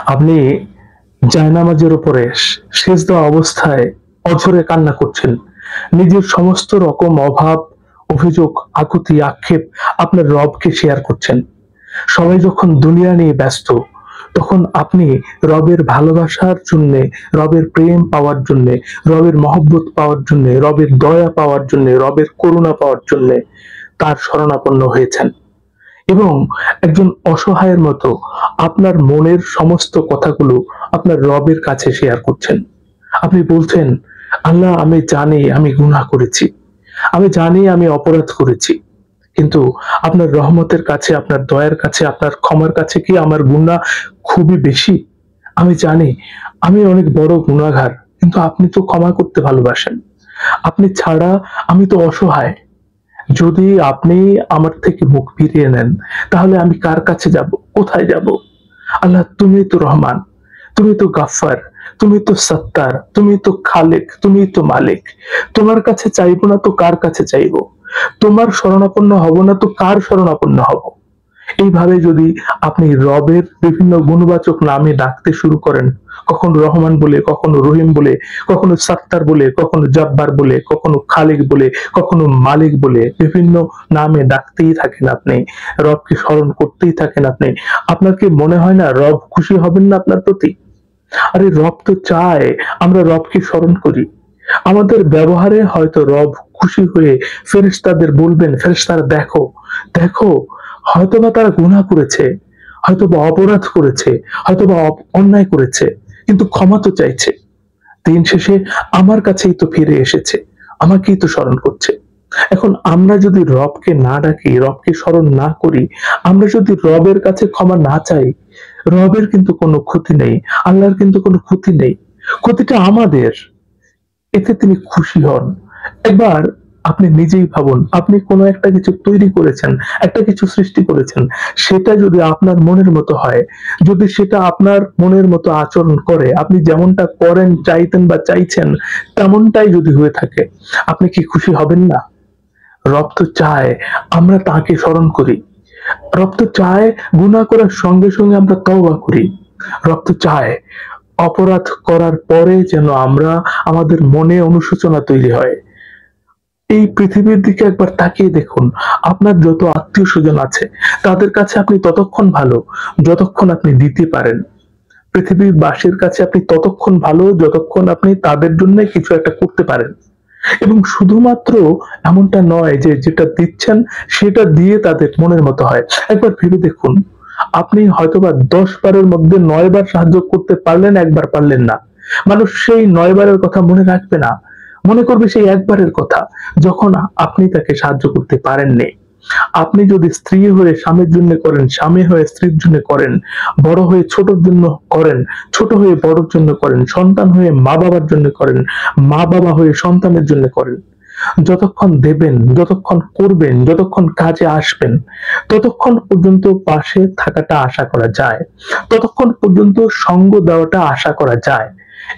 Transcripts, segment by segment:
আপনি জায়নামাজের উপরে সেজদা অবস্থায় অঝরে কান্না করছেন। নিজের সমস্ত রকম অভাব, অভিযোগ, আকুতি, আক্ষেপ আপনার রবকে শেয়ার করছেন। সবাই যখন দুনিয়া নিয়ে ব্যস্ত, তখন আপনি রবের ভালোবাসার জন্যে, রবের প্রেম পাওয়ার জন্যে, রবের মহব্বত পাওয়ার জন্যে, রবের দয়া পাওয়ার জন্যে, রবের করুণা পাওয়ার জন্যে তার শরণাপন্ন হয়েছেন। এবং একজন অসহায়ের মতো আপনার মনের সমস্ত কথাগুলো আপনার রবের কাছে শেয়ার করছেন। আপনি বলছেন, আল্লাহ, আমি জানি আমি গুনাহ করেছি, আমি জানি আমি অপরাধ করেছি, কিন্তু আপনার রহমতের কাছে, আপনার দয়ার কাছে, আপনার ক্ষমার কাছে কি আমার গুনাহ খুবই বেশি? আমি জানি আমি অনেক বড় গুনাহগার, কিন্তু আপনি তো ক্ষমা করতে ভালোবাসেন। আপনি ছাড়া আমি তো অসহায়। যদি আপনি আমার থেকে মুখ ফিরিয়ে নেন, তাহলে আমি কার কাছে যাব, কোথায় যাব? আল্লাহ, তুমি তো রহমান, তুমি তো গাফফার, তুমি তো সত্তার, তুমি তো খালেক, তুমি তো মালিক। তোমার কাছে চাইবো না তো কার কাছে চাইবো? তোমার শরণাপন্ন হব না তো কার শরণাপন্ন হব? এইভাবে যদি আপনি রবের বিভিন্ন গুণবাচক নামে ডাকতে শুরু করেন, কখনো রহমান বলে, কখনো রহিম বলে, কখনো সাত্তার বলে, কখনো জব্বার বলে, কখনো খালিক বলে, কখনো মালিক বলে, বিভিন্ন নামে ডাকতেই থাকেন আপনি, রবকে স্মরণ করতেই থাকেন আপনি, আপনার কি মনে হয় না রব খুশি হবেন না আপনার প্রতি? আরে রব তো চায় আমরা রবকে স্মরণ করি। আমাদের ব্যবহারে হয়তো রব খুশি হয়ে ফেরেশতাদের বলবেন, ফেরেশতারা দেখো, দেখো, হয়তোবা তারা গুনাহ করেছে, হয়তোবা অপরাধ করেছে, হয়তোবা অন্যায় করেছে, কিন্তু ক্ষমা তো চাইছে। দিন শেষে আমার কাছেই তো ফিরে এসেছে, আমাকেই তো স্মরণ করছে। এখন আমরা যদি রবকে না ডাকি, রবকে স্মরণ না করি, আমরা যদি রবের কাছে ক্ষমা না চাই, রবের কিন্তু কোনো ক্ষতি নেই, আল্লাহর কিন্তু কোনো ক্ষতি নেই, ক্ষতিটা আমাদের। এতে তিনি খুশি হন। একবার আপনি নিজেই ভাবুন, আপনি কোনো একটা কিছু তৈরি করেছেন, একটা কিছু সৃষ্টি করেছেন, সেটা যদি আপনার মনের মতো হয়, যদি সেটা আপনার মনের মতো আচরণ করে, আপনি যেমনটা করেন, চাইতেন বা চাইছেন, তেমনটাই যদি হয়ে থাকে, আপনি কি খুশি হবেন না? রব তো চায় আমরা তাকে স্মরণ করি। রব তো চায় গুনাহ করার সঙ্গে সঙ্গে আমরা তওবা করি। রব তো চায় অপরাধ করার পরে যেন আমরা, আমাদের মনে অনুশোচনা তৈরি হয়। এই পৃথিবীর দিকে একবার তাকিয়ে দেখুন, আপনার যত আত্মীয় স্বজন আছে, তাদের কাছে আপনি ততক্ষণ ভালো যতক্ষণ আপনি দিতে পারেন। পৃথিবীর বাসীর কাছে আপনি ততক্ষণ ভালো যতক্ষণ আপনি তাদের জন্য কিছু একটা করতে পারেন। এবং শুধুমাত্র এমনটা নয় যে যেটা দিচ্ছেন সেটা দিয়ে তাদের মনের মতো হয়। একবার ভেবে দেখুন, আপনি হয়তোবা ১০ বারের মধ্যে ৯ বার সাহায্য করতে পারলেন, একবার পারলেন না। মানুষ সেই ৯ বারের কথা মনে রাখবে না। মনে করবে সেই একবারের কথা, যখন আপনি তাকে সাহায্য করতে পারেননি। আপনি যদি স্ত্রী হয়ে স্বামীর জন্য করেন, স্বামী হয়ে স্ত্রীর জন্য করেন, বড় হয়ে ছোটর জন্য করেন, ছোট হয়ে বড়র জন্য করেন, সন্তান হয়ে মা-বাবার জন্য করেন, মা-বাবা হয়ে সন্তানের জন্য করেন, যতক্ষণ দেবেন, যতক্ষণ করবেন, যতক্ষণ কাজে আসবেন, ততক্ষণ পর্যন্ত পাশে থাকাটা আশা করা যায়, ততক্ষণ পর্যন্ত সঙ্গ দেওয়াটা আশা করা যায়।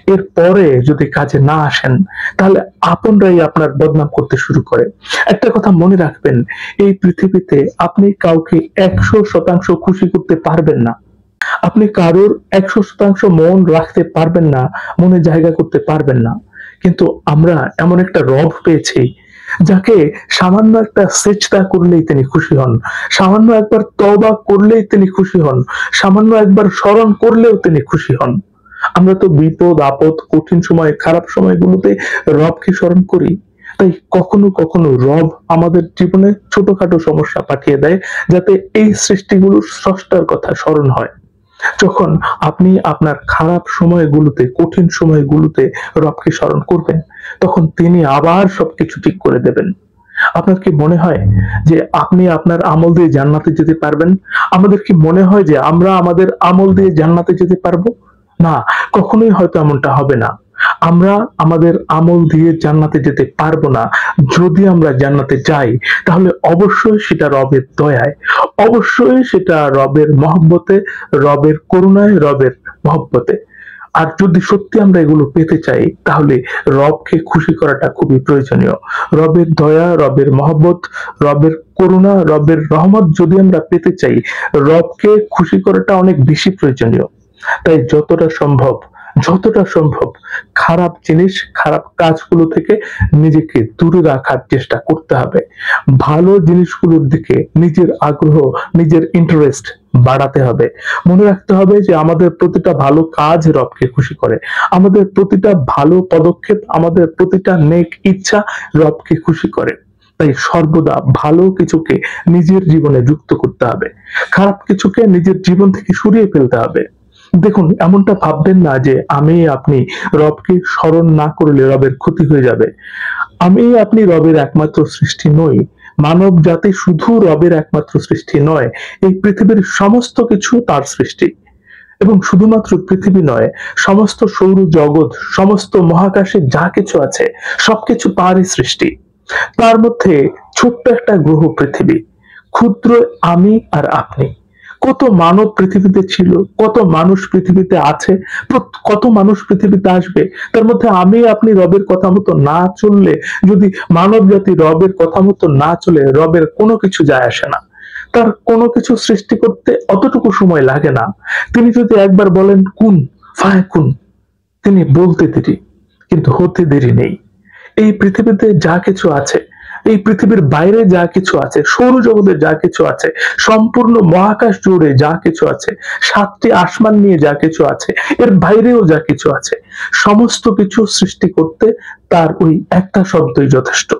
এরপরে যদি কাজে না আসেন, তাহলে আপনরাই আপনার বদনাম করতে শুরু করে। একটা কথা মনে রাখবেন, এই পৃথিবীতে আপনি কাউকে ১০০% খুশি করতে পারবেন না। আপনি কারোর ১০০% মন রাখতে পারবেন না, মনে জায়গা করতে পারবেন না। কিন্তু আমরা এমন একটা রব পেয়েছি, যাকে সামান্য একটা সেজদা করলেই তিনি খুশি হন, সামান্য একবার তওবা করলেই তিনি খুশি হন, সামান্য একবার স্মরণ করলেও তিনি খুশি হন। আমরা তো বিপদ আপদ, কঠিন সময়, খারাপ সময়গুলোতে রবকে স্মরণ করি। তাই কখনো কখনো রব আমাদের জীবনে ছোটখাটো সমস্যা পাঠিয়ে দেয়, যাতে এই সৃষ্টিগুলোর স্রষ্টার কথা স্মরণ হয়। যখন আপনি আপনার খারাপ সময়গুলোতে, কঠিন সময়গুলোতে রবকে স্মরণ করবেন, তখন তিনি আবার সবকিছু ঠিক করে দেবেন। আপনার কি মনে হয় যে আপনি আপনার আমল দিয়ে জান্নাতে যেতে পারবেন? আমাদের কি মনে হয় যে আমরা আমাদের আমল দিয়ে জান্নাতে যেতে পারবো? না, কখনোই হয়তো এমনটা হবে না। আমরা আমাদের আমল দিয়ে জান্নাতে যেতে পারবো না। যদি আমরা জান্নাতে যাই, তাহলে অবশ্যই সেটা রবের দয়ায়, অবশ্যই সেটা রবের মহব্বতে, রবের করুণায়, রবের মহব্বতে। আর যদি সত্যি আমরা এগুলো পেতে চাই, তাহলে রবকে খুশি করাটা খুবই প্রয়োজনীয়। রবের দয়া, রবের মহব্বত, রবের করুণা, রবের রহমত যদি আমরা পেতে চাই, রবকে খুশি করাটা অনেক বেশি প্রয়োজনীয়। তাই যতটা সম্ভব খারাপ জিনিস, খারাপ কাজগুলো থেকে নিজেকে দূরে রাখার চেষ্টা করতে হবে। ভালো জিনিসগুলোর দিকে নিজের আগ্রহ, নিজের ইন্টারেস্ট বাড়াতে হবে। মনে রাখতে হবে যে আমাদের প্রতিটা ভালো কাজ রবকে খুশি করে। আমাদের প্রতিটা ভালো পদক্ষেপ, আমাদের প্রতিটা নেক ইচ্ছা রবকে খুশি করে। তাই সর্বদা ভালো কিছুকে নিজের জীবনে যুক্ত করতে হবে, খারাপ কিছুকে নিজের জীবন থেকে সরিয়ে ফেলতে হবে। দেখুন, এমনটা ভাববেন না যে আমি আপনি রবকে স্মরণ না করলে রবের ক্ষতি হয়ে যাবে। আমি আপনি রবের একমাত্র সৃষ্টি নই। মানব জাতি শুধু রবের একমাত্র সৃষ্টি নয়, এই পৃথিবীর সমস্ত কিছু তার সৃষ্টি। এবং শুধুমাত্র পৃথিবী নয়, সমস্ত সৌর জগৎ, সমস্ত মহাকাশে যা কিছু আছে সবকিছু তারই সৃষ্টি। তার মধ্যে ছোট্ট একটা গ্রহ পৃথিবী, ক্ষুদ্র আমি আর আপনি। কত মানব পৃথিবীতে ছিল, কত মানুষ পৃথিবীতে আছে, কত মানুষ পৃথিবীতে আসবে। তার মধ্যে আমি আপনি রবের কথা মতো না চললে, যদি মানব জাতি রবের কথা মতো না চলে, রবের কোনো কিছু যায় আসে না। তার কোনো কিছু সৃষ্টি করতে অতটুকু সময় লাগে না। তিনি যদি একবার বলেন কুন ফায়াকুন, তিনি বলতে দেরি, কিন্তু হতে দেরি নেই। এই পৃথিবীতে যা কিছু আছে, এই পৃথিবীর বাইরে যা কিছু আছে, সৌরজগতে যা কিছু আছে, সম্পূর্ণ মহাকাশ জুড়ে যা কিছু আছে, 7টি আসমান নিয়ে যা কিছু আছে, এর বাইরেও যা কিছু আছে, সমস্ত কিছু সৃষ্টি করতে তার ওই একটা শব্দই যথেষ্ট।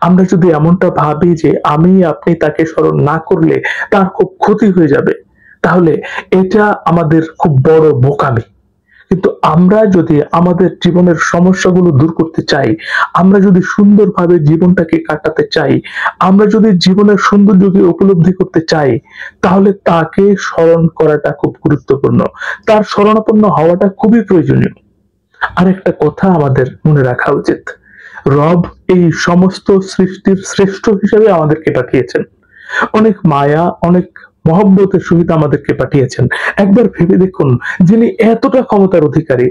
আমরা যদি এমনটা ভাবি যে আমি আপনি তাকে স্মরণ না করলে তার খুব ক্ষতি হয়ে যাবে, তাহলে এটা আমাদের খুব বড় বোকামি। কিন্তু আমরা যদি আমাদের জীবনের সমস্যাগুলো দূর করতে চাই, আমরা যদি সুন্দরভাবে জীবনটাকে কাটাতে চাই, আমরা যদি জীবনের সৌন্দর্যকে উপলব্ধি করতে চাই, তাহলে তাকে স্মরণ করাটা খুব গুরুত্বপূর্ণ। তার শরণাপন্ন হওয়াটা খুবই প্রয়োজনীয়। আরেকটা কথা আমাদের মনে রাখা উচিত, রব এই সমস্ত সৃষ্টির শ্রেষ্ঠ হিসেবে আমাদেরকে পাঠিয়েছেন। অনেক মায়া, অনেক মহব্বতের সহিত আমাদেরকে পাঠিয়েছেন। একবার ভেবে দেখুন, যিনি এতটা ক্ষমতার অধিকারী,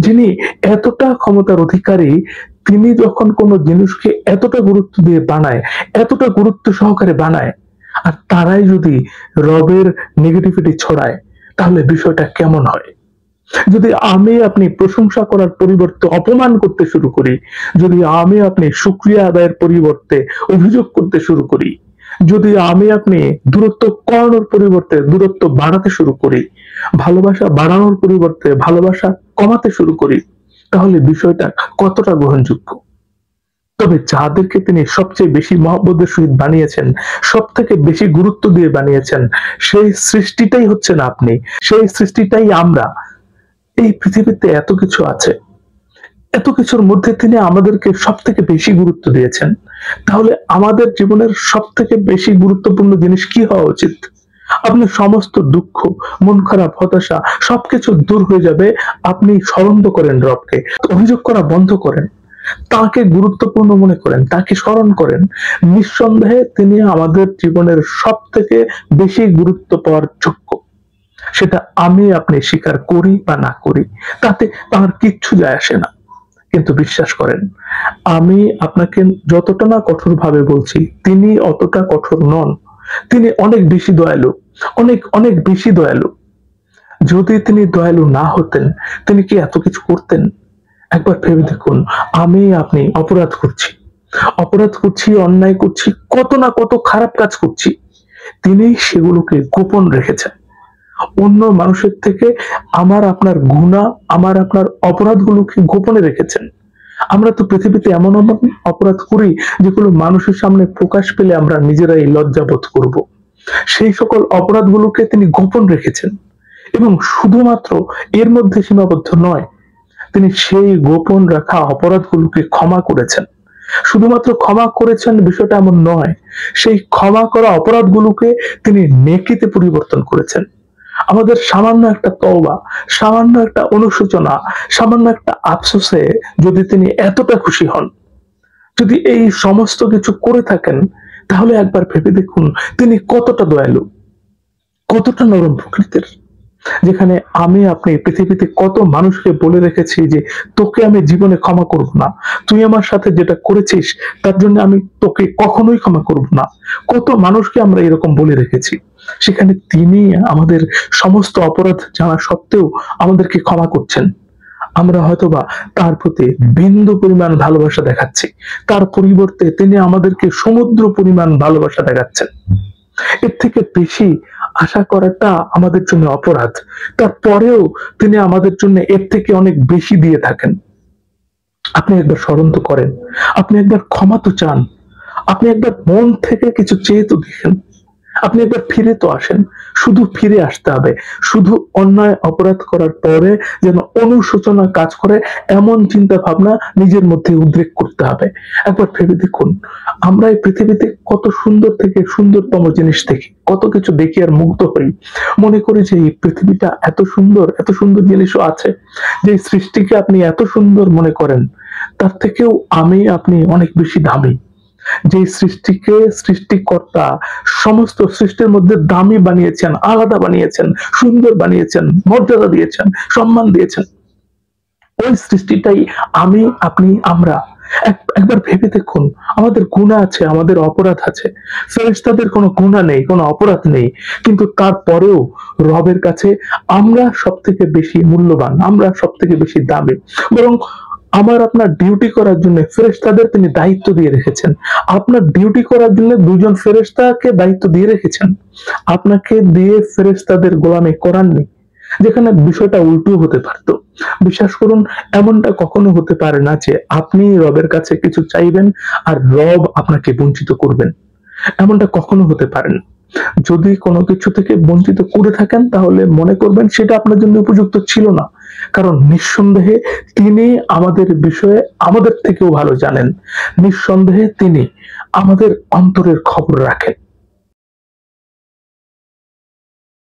যিনি এতটা ক্ষমতার অধিকারী, তিনি যখন কোনো জিনিসকে এতটা গুরুত্ব দিয়ে বানায়, এতটা গুরুত্ব সহকারে বানায়, আর তারাই যদি রবের নেগেটিভিটি ছড়ায়, তাহলে বিষয়টা কেমন হয়? যদি আমি আপনি প্রশংসা করার পরিবর্তে অপমান করতে শুরু করি, যদি আমি আপনি শুকরিয়া আদায়ের পরিবর্তে অভিযোগ করতে শুরু করি, যদি আমি আপনি দূরত্ব কমানোর পরিবর্তে দূরত্ব বাড়াতে শুরু করি, ভালোবাসা বাড়ানোর পরিবর্তে ভালোবাসা কমাতে শুরু করি, তাহলে বিষয়টা কতটা গ্রহণযোগ্য? তবে যাদেরকে তিনি সবচেয়ে বেশি মহব্বতের সহিত বানিয়েছেন, সব থেকে বেশি গুরুত্ব দিয়ে বানিয়েছেন, সেই সৃষ্টিটাই হচ্ছেন আপনি, সেই সৃষ্টিটাই আমরা। এই পৃথিবীতে এত কিছু আছে, এত কিছুর মধ্যে তিনি আমাদেরকে সব থেকে বেশি গুরুত্ব দিয়েছেন। তাহলে আমাদের জীবনের সব থেকে বেশি গুরুত্বপূর্ণ জিনিস কি হওয়া উচিত? আপনার সমস্ত দুঃখ, মন খারাপ, হতাশা সবকিছু দূর হয়ে যাবে। আপনি স্মরণ করেন রবকে, অভিযোগ করা বন্ধ করেন, তাকে গুরুত্বপূর্ণ মনে করেন, তাকে স্মরণ করেন। নিঃসন্দেহে তিনি আমাদের জীবনের সব থেকে বেশি গুরুত্ব পাওয়ার যোগ্য। সেটা আমি আপনি স্বীকার করি বা না করি, তাতে তার কিচ্ছু যায় আসে না। কিন্তু বিশ্বাস করেন, আমি আপনাকে যতটা না কঠোর ভাবে বলছি, তিনি অতটা কঠোর নন। তিনি অনেক বেশি দয়ালু, অনেক অনেক বেশি দয়ালু। যদি তিনি দয়ালু না হতেন, তিনি কি এত কিছু করতেন? একবার ভেবে দেখুন, আমি আপনি অপরাধ করছি, অন্যায় করছি, কত না কত খারাপ কাজ করছি, তিনি সেগুলোকে গোপন রেখেছেন। অন্য মানুষের থেকে আমার আপনার গুনাহ, আমার আপনার অপরাধগুলোকে গোপনে রেখেছেন। আমরা তো পৃথিবীতে এমন এমন অপরাধ করি যেগুলো মানুষের সামনে প্রকাশ পেলে আমরা নিজেরাই লজ্জাবোধ করব। সেই সকল অপরাধগুলোকে তিনি গোপন রেখেছেন, এবং শুধুমাত্র এর মধ্যে সীমাবদ্ধ নয়, তিনি সেই গোপন রাখা অপরাধগুলোকে ক্ষমা করেছেন। শুধুমাত্র ক্ষমা করেছেন বিষয়টা এমন নয়, সেই ক্ষমা করা অপরাধগুলোকে তিনি নেকিতে পরিবর্তন করেছেন। আমাদের সামান্য একটা তওবা, সামান্য একটা অনুশোচনা, সামান্য একটা আফসোসে যদি তিনি এতটা খুশি হন, যদি এই সমস্ত কিছু করে থাকেন, তাহলে একবার ভেবে দেখুন তিনি কতটা দয়ালু, কতটা নরম প্রকৃতির। যেখানে আমি আপনি পৃথিবীতে কত মানুষকে বলে রেখেছি যে তোকে আমি জীবনে ক্ষমা করব না, তুই আমার সাথে যেটা করেছিস তার জন্য আমি তোকে কখনোই ক্ষমা করব না। কত মানুষকে আমরা এরকম বলে রেখেছি, সেখানে তিনি আমাদের সমস্ত অপরাধ জানা সত্ত্বেও আমাদেরকে ক্ষমা করছেন। আমরা হয়তোবা তার প্রতি বিন্দু পরিমাণ ভালোবাসা দেখাচ্ছি, তার পরিবর্তে তিনি আমাদেরকে সমুদ্র পরিমাণ ভালোবাসা দেখাচ্ছেন। এর থেকে বেশি আশা করাটা আমাদের জন্য অপরাধ। তারপরেও তিনি আমাদের জন্য এর থেকে অনেক বেশি দিয়ে থাকেন। আপনি একবার স্মরণ তো করেন, আপনি একবার ক্ষমা তো চান, আপনি একবার মন থেকে কিছু চেয়ে তো দেখেন, আপনি একবার ফিরে তো আসেন। শুধু ফিরে আসতে হবে, শুধু অন্যায় অপরাধ করার পরে যেন অনুশোচনা কাজ করে এমন চিন্তা ভাবনা নিজের মধ্যে উদ্রেক করতে হবে। একবার ভেবে দেখুন, আমরা এই পৃথিবীতে কত সুন্দর থেকে সুন্দরতম জিনিস দেখি, কত কিছু দেখি আর মুগ্ধ হই, মনে করি যে এই পৃথিবীটা এত সুন্দর, এত সুন্দর জিনিসও আছে। যে সৃষ্টিকে আপনি এত সুন্দর মনে করেন, তার থেকেও আমি আপনি অনেক বেশি দামি। যে সৃষ্টিকে সৃষ্টিকর্তা সমস্ত সৃষ্টির মধ্যে দামি বানিয়েছেন, আলাদা বানিয়েছেন, সুন্দর বানিয়েছেন, মর্যাদা দিয়েছেন, সম্মান দিয়েছেন, ওই সৃষ্টিটাই আমি আপনি আমরা। একবার ভেবে দেখুন, আমাদের গুনাহ আছে, আমাদের অপরাধ আছে। ফেরেশতাদের কোনো গুনাহ নেই, কোনো অপরাধ নেই, কিন্তু তারপরেও রবের কাছে আমরা সব থেকে বেশি মূল্যবান, আমরা সব থেকে বেশি দামি। বরং আমার আপনার ডিউটি করার জন্য ফেরেশতাদের তিনি দায়িত্ব দিয়ে রেখেছেন। আপনার ডিউটি করার জন্য দুজন ফেরেশতাকে দায়িত্ব দিয়ে রেখেছেন, আপনাকে দিয়ে ফেরেশতাদের গোলামি করাননি। যেখানে বিষয়টা উল্টো হতে পারতো। বিশ্বাস করুন, এমনটা কখনো হতে পারে না যে আপনি রবের কাছে কিছু চাইবেন আর রব আপনাকে বঞ্চিত করবেন। এমনটা কখনো হতে পারে না। যদি কোনো কিছু থেকে বঞ্চিত করে থাকেন তাহলে মনে করবেন সেটা আপনার জন্য উপযুক্ত ছিল না। কারণ নিঃসন্দেহে তিনি আমাদের বিষয়ে আমাদের থেকেও ভালো জানেন। নিঃসন্দেহে তিনি আমাদের অন্তরের খবর রাখেন।